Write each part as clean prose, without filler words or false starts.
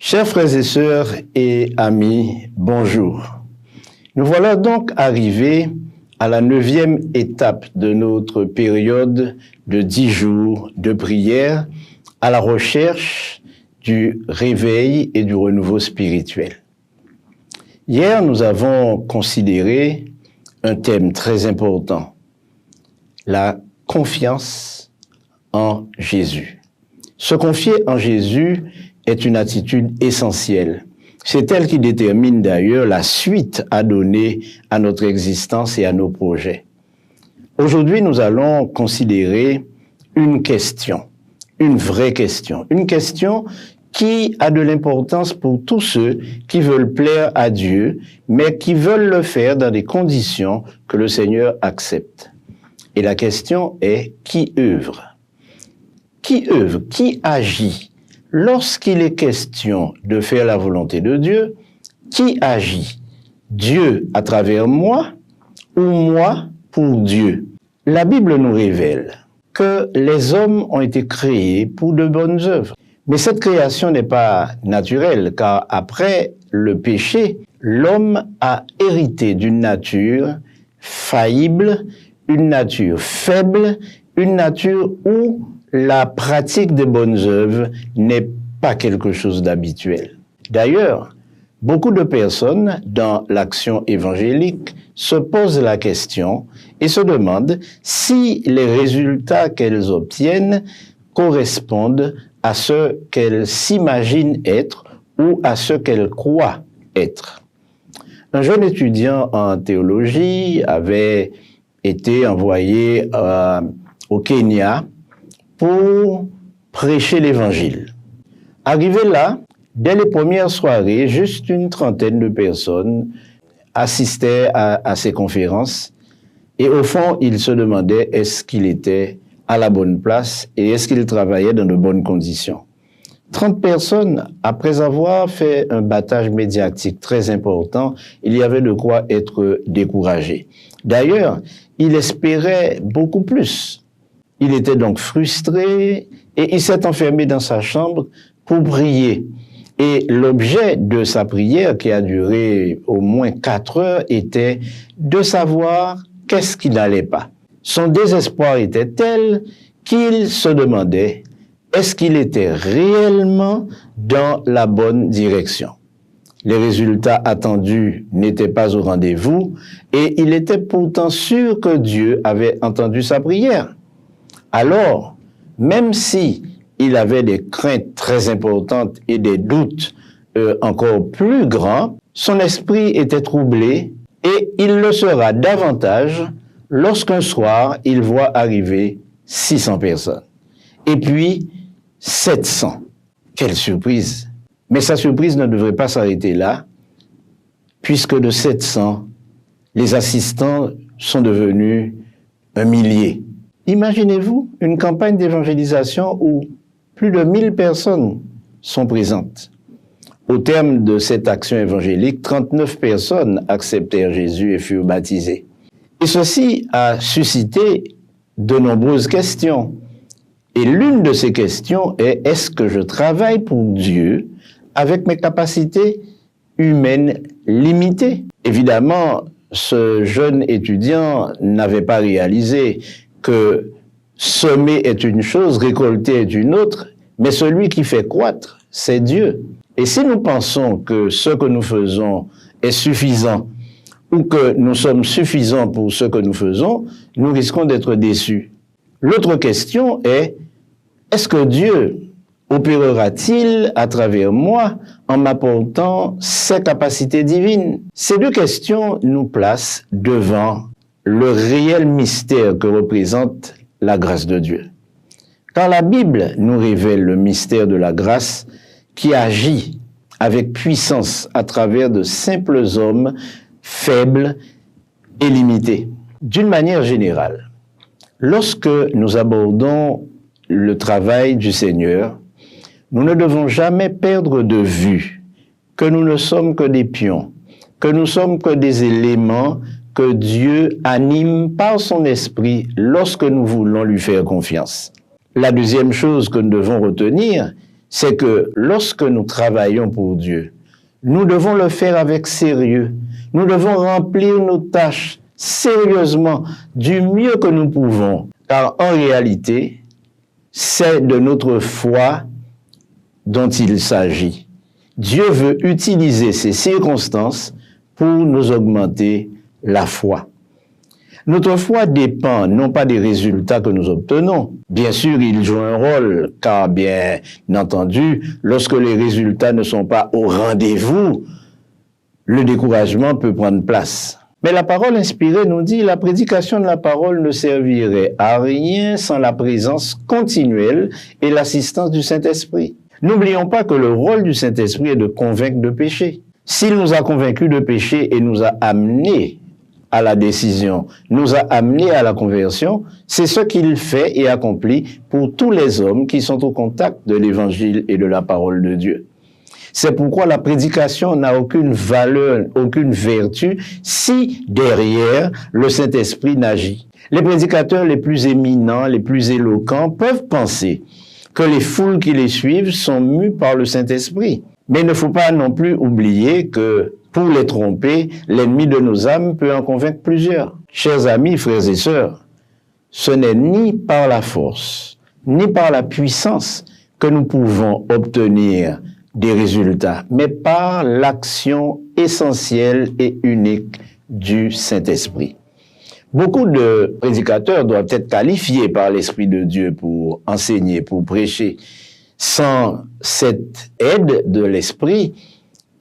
Chers frères et sœurs et amis, bonjour. Nous voilà donc arrivés à la 9e étape de notre période de 10 jours de prière à la recherche du réveil et du renouveau spirituel. Hier, nous avons considéré un thème très important, la confiance en Jésus. Se confier en Jésus est une attitude essentielle. C'est elle qui détermine d'ailleurs la suite à donner à notre existence et à nos projets. Aujourd'hui, nous allons considérer une question, une vraie question, une question qui a de l'importance pour tous ceux qui veulent plaire à Dieu, mais qui veulent le faire dans des conditions que le Seigneur accepte. Et la question est, qui œuvre? Qui œuvre? Qui agit? Lorsqu'il est question de faire la volonté de Dieu, qui agit? Dieu à travers moi ou moi pour Dieu? La Bible nous révèle que les hommes ont été créés pour de bonnes œuvres. Mais cette création n'est pas naturelle, car après le péché, l'homme a hérité d'une nature faillible, une nature faible, une nature où la pratique des bonnes œuvres n'est pas quelque chose d'habituel. D'ailleurs, beaucoup de personnes dans l'action évangélique se posent la question et se demandent si les résultats qu'elles obtiennent correspondent à ce qu'elles s'imaginent être ou à ce qu'elles croient être. Un jeune étudiant en théologie avait été envoyé au Kenya pour prêcher l'évangile. Arrivé là, dès les premières soirées, juste une trentaine de personnes assistaient à ces conférences et au fond, ils se demandaient est-ce qu'il était à la bonne place et est-ce qu'il travaillait dans de bonnes conditions. 30 personnes, après avoir fait un battage médiatique très important, il y avait de quoi être découragé. D'ailleurs, il espérait beaucoup plus. Il était donc frustré et il s'est enfermé dans sa chambre pour prier. Et l'objet de sa prière, qui a duré au moins 4 heures, était de savoir qu'est-ce qui n'allait pas. Son désespoir était tel qu'il se demandait est-ce qu'il était réellement dans la bonne direction. Les résultats attendus n'étaient pas au rendez-vous et il était pourtant sûr que Dieu avait entendu sa prière. Alors, même si il avait des craintes très importantes et des doutes encore plus grands, son esprit était troublé et il le sera davantage lorsqu'un soir, il voit arriver 600 personnes. Et puis, 700. Quelle surprise! Mais sa surprise ne devrait pas s'arrêter là, puisque de 700, les assistants sont devenus 1 millier. Imaginez-vous une campagne d'évangélisation où plus de 1000 personnes sont présentes. Au terme de cette action évangélique, 39 personnes acceptèrent Jésus et furent baptisées. Et ceci a suscité de nombreuses questions. Et l'une de ces questions est, est-ce que je travaille pour Dieu avec mes capacités humaines limitées? Évidemment, ce jeune étudiant n'avait pas réalisé que semer est une chose, récolter est une autre, mais celui qui fait croître, c'est Dieu. Et si nous pensons que ce que nous faisons est suffisant, ou que nous sommes suffisants pour ce que nous faisons, nous risquons d'être déçus. L'autre question est-ce que Dieu opérera-t-il à travers moi en m'apportant ses capacités divines? Ces deux questions nous placent devant le réel mystère que représente la grâce de Dieu. Car la Bible nous révèle le mystère de la grâce qui agit avec puissance à travers de simples hommes faibles et limités. D'une manière générale, lorsque nous abordons le travail du Seigneur, nous ne devons jamais perdre de vue que nous ne sommes que des pions, que nous sommes que des éléments que Dieu anime par son esprit lorsque nous voulons lui faire confiance. La deuxième chose que nous devons retenir, c'est que lorsque nous travaillons pour Dieu, nous devons le faire avec sérieux. Nous devons remplir nos tâches sérieusement, du mieux que nous pouvons, car en réalité, c'est de notre foi dont il s'agit. Dieu veut utiliser ces circonstances pour nous augmenter la foi. Notre foi dépend non pas des résultats que nous obtenons. Bien sûr, il joue un rôle, car bien entendu, lorsque les résultats ne sont pas au rendez-vous, le découragement peut prendre place. Mais la parole inspirée nous dit, la prédication de la parole ne servirait à rien sans la présence continuelle et l'assistance du Saint-Esprit. N'oublions pas que le rôle du Saint-Esprit est de convaincre de péché. S'il nous a convaincus de péché et nous a amenés à la décision, nous a amenés à la conversion, c'est ce qu'il fait et accomplit pour tous les hommes qui sont au contact de l'Évangile et de la parole de Dieu. C'est pourquoi la prédication n'a aucune valeur, aucune vertu si derrière le Saint-Esprit n'agit. Les prédicateurs les plus éminents, les plus éloquents peuvent penser que les foules qui les suivent sont mues par le Saint-Esprit. Mais il ne faut pas non plus oublier que pour les tromper, l'ennemi de nos âmes peut en convaincre plusieurs. Chers amis, frères et sœurs, ce n'est ni par la force, ni par la puissance que nous pouvons obtenir des résultats, mais par l'action essentielle et unique du Saint-Esprit. Beaucoup de prédicateurs doivent être qualifiés par l'Esprit de Dieu pour enseigner, pour prêcher. Sans cette aide de l'Esprit,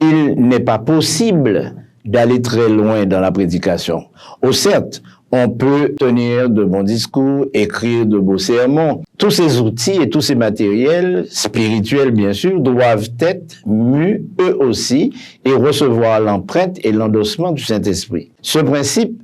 il n'est pas possible d'aller très loin dans la prédication. Certes, on peut tenir de bons discours, écrire de beaux sermons. Tous ces outils et tous ces matériels, spirituels bien sûr, doivent être mus eux aussi et recevoir l'empreinte et l'endossement du Saint-Esprit. Ce principe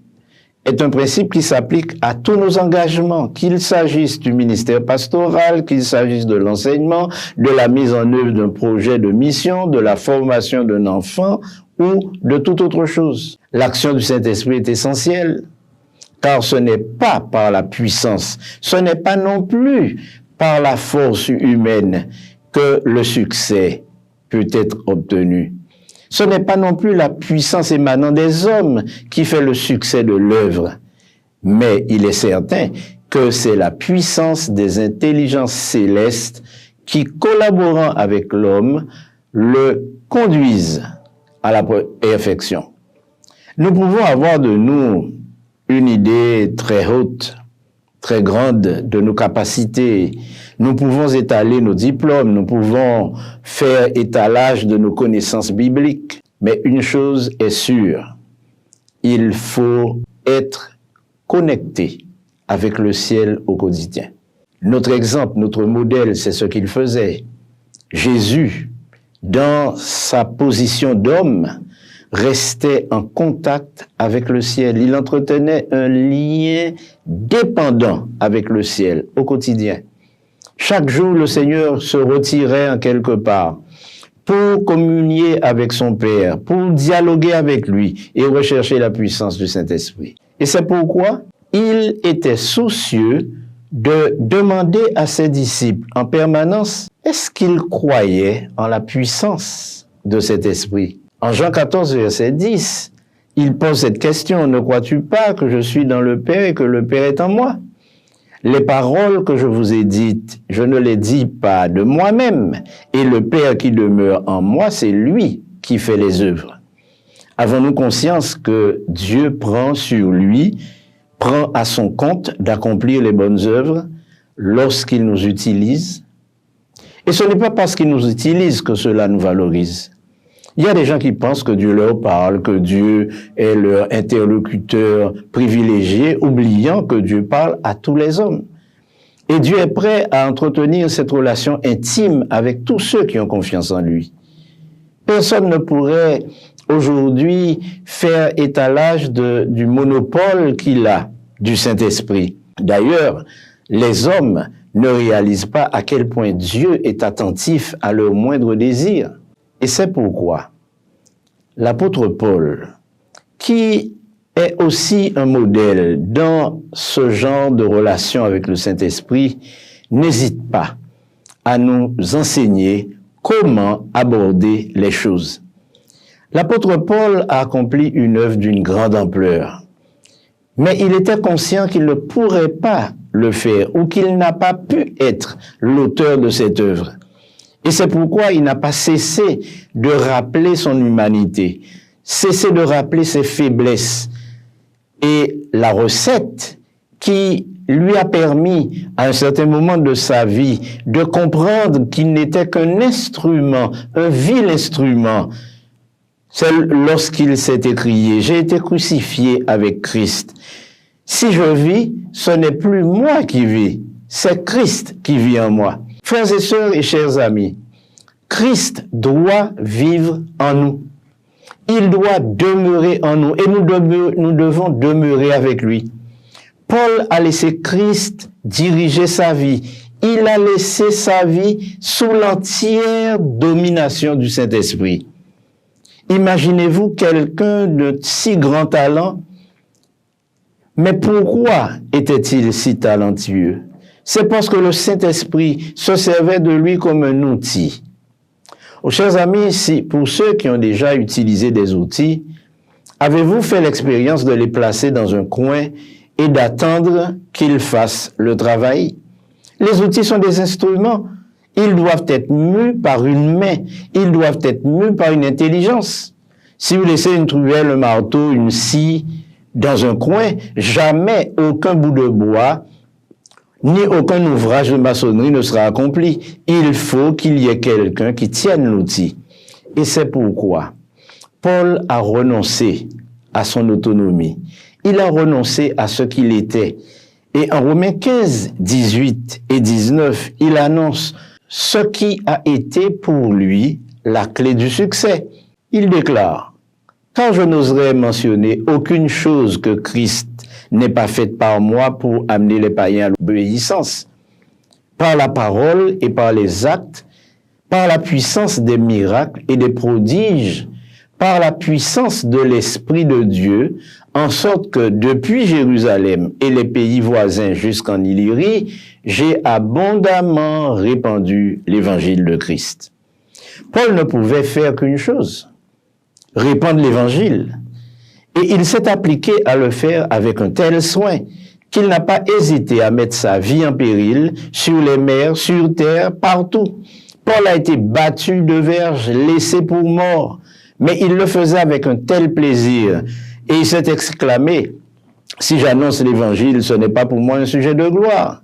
est un principe qui s'applique à tous nos engagements, qu'il s'agisse du ministère pastoral, qu'il s'agisse de l'enseignement, de la mise en œuvre d'un projet de mission, de la formation d'un enfant ou de toute autre chose. L'action du Saint-Esprit est essentielle, car ce n'est pas par la puissance, ce n'est pas non plus par la force humaine que le succès peut être obtenu. Ce n'est pas non plus la puissance émanant des hommes qui fait le succès de l'œuvre, mais il est certain que c'est la puissance des intelligences célestes qui, collaborant avec l'homme, le conduisent à la perfection. Nous pouvons avoir de nous une idée très haute, très grande de nos capacités. Nous pouvons étaler nos diplômes, nous pouvons faire étalage de nos connaissances bibliques. Mais une chose est sûre, il faut être connecté avec le ciel au quotidien. Notre exemple, notre modèle, c'est ce qu'il faisait. Jésus, dans sa position d'homme, restait en contact avec le ciel. Il entretenait un lien dépendant avec le ciel au quotidien. Chaque jour, le Seigneur se retirait en quelque part pour communier avec son Père, pour dialoguer avec lui et rechercher la puissance du Saint-Esprit. Et c'est pourquoi il était soucieux de demander à ses disciples en permanence, est-ce qu'ils croyaient en la puissance de cet esprit? En Jean 14, verset 10, il pose cette question, ne crois-tu pas que je suis dans le Père et que le Père est en moi? Les paroles que je vous ai dites, je ne les dis pas de moi-même, et le Père qui demeure en moi, c'est lui qui fait les œuvres. Avons-nous conscience que Dieu prend sur lui, prend à son compte d'accomplir les bonnes œuvres lorsqu'il nous utilise? Et ce n'est pas parce qu'il nous utilise que cela nous valorise. Il y a des gens qui pensent que Dieu leur parle, que Dieu est leur interlocuteur privilégié, oubliant que Dieu parle à tous les hommes. Et Dieu est prêt à entretenir cette relation intime avec tous ceux qui ont confiance en lui. Personne ne pourrait aujourd'hui faire étalage du monopole qu'il a du Saint-Esprit. D'ailleurs, les hommes ne réalisent pas à quel point Dieu est attentif à leurs moindres désirs. Et c'est pourquoi l'apôtre Paul, qui est aussi un modèle dans ce genre de relation avec le Saint-Esprit, n'hésite pas à nous enseigner comment aborder les choses. L'apôtre Paul a accompli une œuvre d'une grande ampleur, mais il était conscient qu'il ne pourrait pas le faire ou qu'il n'a pas pu être l'auteur de cette œuvre. Et c'est pourquoi il n'a pas cessé de rappeler son humanité, cessé de rappeler ses faiblesses. Et la recette qui lui a permis, à un certain moment de sa vie, de comprendre qu'il n'était qu'un instrument, un vil instrument, c'est lorsqu'il s'est écrié « J'ai été crucifié avec Christ. Si je vis, ce n'est plus moi qui vis, c'est Christ qui vit en moi. » Frères et sœurs et chers amis, Christ doit vivre en nous. Il doit demeurer en nous et nous devons demeurer avec lui. Paul a laissé Christ diriger sa vie. Il a laissé sa vie sous l'entière domination du Saint-Esprit. Imaginez-vous quelqu'un de si grand talent, mais pourquoi était-il si talentueux? C'est parce que le Saint-Esprit se servait de lui comme un outil. Oh, chers amis, pour ceux qui ont déjà utilisé des outils, avez-vous fait l'expérience de les placer dans un coin et d'attendre qu'ils fassent le travail? Les outils sont des instruments. Ils doivent être mus par une main. Ils doivent être mus par une intelligence. Si vous laissez une truelle, un marteau, une scie dans un coin, jamais aucun bout de bois ni aucun ouvrage de maçonnerie ne sera accompli. Il faut qu'il y ait quelqu'un qui tienne l'outil. Et c'est pourquoi Paul a renoncé à son autonomie. Il a renoncé à ce qu'il était. Et en Romains 15, 18 et 19, il annonce ce qui a été pour lui la clé du succès. Il déclare « Car je n'oserais mentionner aucune chose que Christ n'est pas faite par moi pour amener les païens à l'obéissance. Par la parole et par les actes, par la puissance des miracles et des prodiges, par la puissance de l'Esprit de Dieu, en sorte que depuis Jérusalem et les pays voisins jusqu'en Illyrie, j'ai abondamment répandu l'évangile de Christ. » Paul ne pouvait faire qu'une chose, répandre l'évangile. Et il s'est appliqué à le faire avec un tel soin qu'il n'a pas hésité à mettre sa vie en péril sur les mers, sur terre, partout. Paul a été battu de verges, laissé pour mort, mais il le faisait avec un tel plaisir. Et il s'est exclamé, « Si j'annonce l'évangile, ce n'est pas pour moi un sujet de gloire.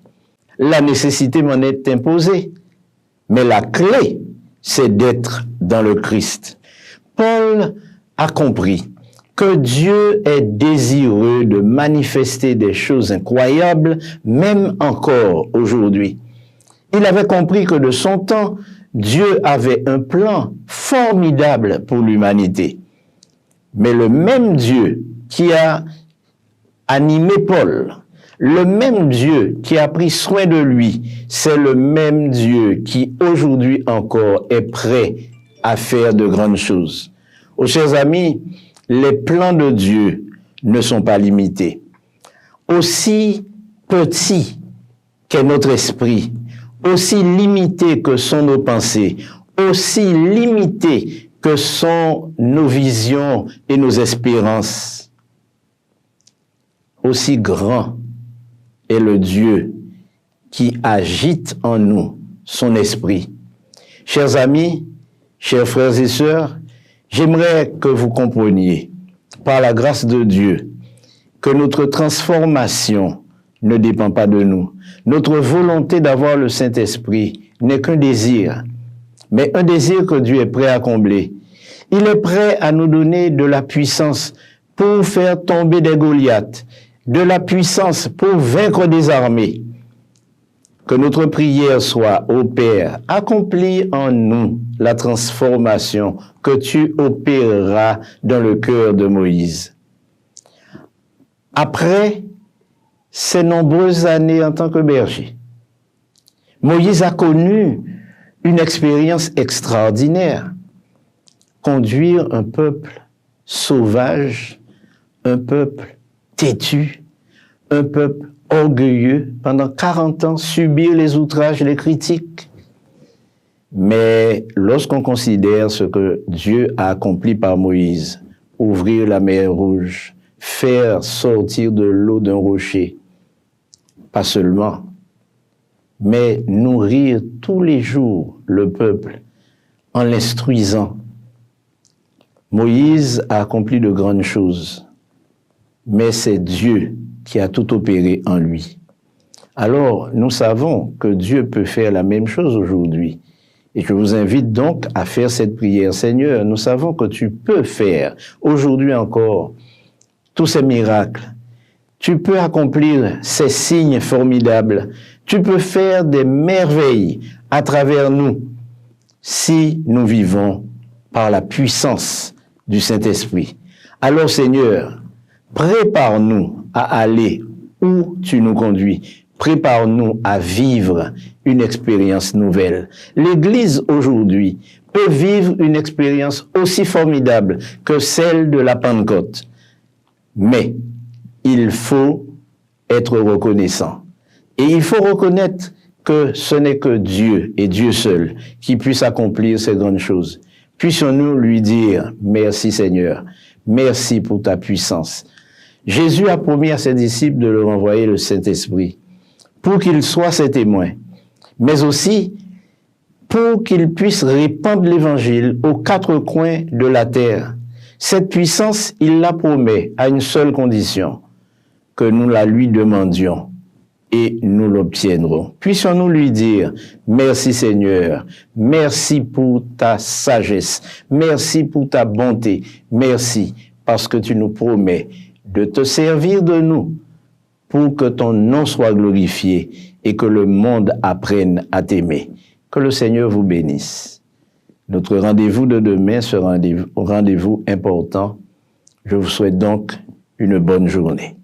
La nécessité m'en est imposée. Mais la clé, c'est d'être dans le Christ. » Paul a compris que Dieu est désireux de manifester des choses incroyables, même encore aujourd'hui. Il avait compris que de son temps, Dieu avait un plan formidable pour l'humanité. Mais le même Dieu qui a animé Paul, le même Dieu qui a pris soin de lui, c'est le même Dieu qui aujourd'hui encore est prêt à faire de grandes choses. Oh, chers amis, les plans de Dieu ne sont pas limités. Aussi petit qu'est notre esprit, aussi limité que sont nos pensées, aussi limité que sont nos visions et nos espérances, aussi grand est le Dieu qui agite en nous son esprit. Chers amis, chers frères et sœurs, j'aimerais que vous compreniez, par la grâce de Dieu, que notre transformation ne dépend pas de nous. Notre volonté d'avoir le Saint-Esprit n'est qu'un désir, mais un désir que Dieu est prêt à combler. Il est prêt à nous donner de la puissance pour faire tomber des Goliaths, de la puissance pour vaincre des armées. Que notre prière soit, ô Père, accomplis en nous la transformation que tu opéreras dans le cœur de Moïse. Après ces nombreuses années en tant que berger, Moïse a connu une expérience extraordinaire. Conduire un peuple sauvage, un peuple têtu, un peuple orgueilleux, pendant 40 ans, subir les outrages, les critiques. Mais lorsqu'on considère ce que Dieu a accompli par Moïse, ouvrir la mer Rouge, faire sortir de l'eau d'un rocher, pas seulement, mais nourrir tous les jours le peuple en l'instruisant. Moïse a accompli de grandes choses, mais c'est Dieu qui a tout opéré en lui. Alors, nous savons que Dieu peut faire la même chose aujourd'hui. Et je vous invite donc à faire cette prière. Seigneur, nous savons que tu peux faire aujourd'hui encore tous ces miracles. Tu peux accomplir ces signes formidables. Tu peux faire des merveilles à travers nous si nous vivons par la puissance du Saint-Esprit. Alors Seigneur, prépare-nous à aller où tu nous conduis. Prépare-nous à vivre une expérience nouvelle. L'Église aujourd'hui peut vivre une expérience aussi formidable que celle de la Pentecôte. Mais il faut être reconnaissant. Et il faut reconnaître que ce n'est que Dieu et Dieu seul qui puisse accomplir ces grandes choses. Puissions-nous lui dire « Merci Seigneur, merci pour ta puissance ». Jésus a promis à ses disciples de leur envoyer le Saint-Esprit pour qu'ils soient ses témoins, mais aussi pour qu'ils puissent répandre l'Évangile aux quatre coins de la terre. Cette puissance, il la promet à une seule condition, que nous la lui demandions et nous l'obtiendrons. Puissions-nous lui dire, merci Seigneur, merci pour ta sagesse, merci pour ta bonté, merci parce que tu nous promets de te servir de nous pour que ton nom soit glorifié et que le monde apprenne à t'aimer. Que le Seigneur vous bénisse. Notre rendez-vous de demain sera un rendez-vous important. Je vous souhaite donc une bonne journée.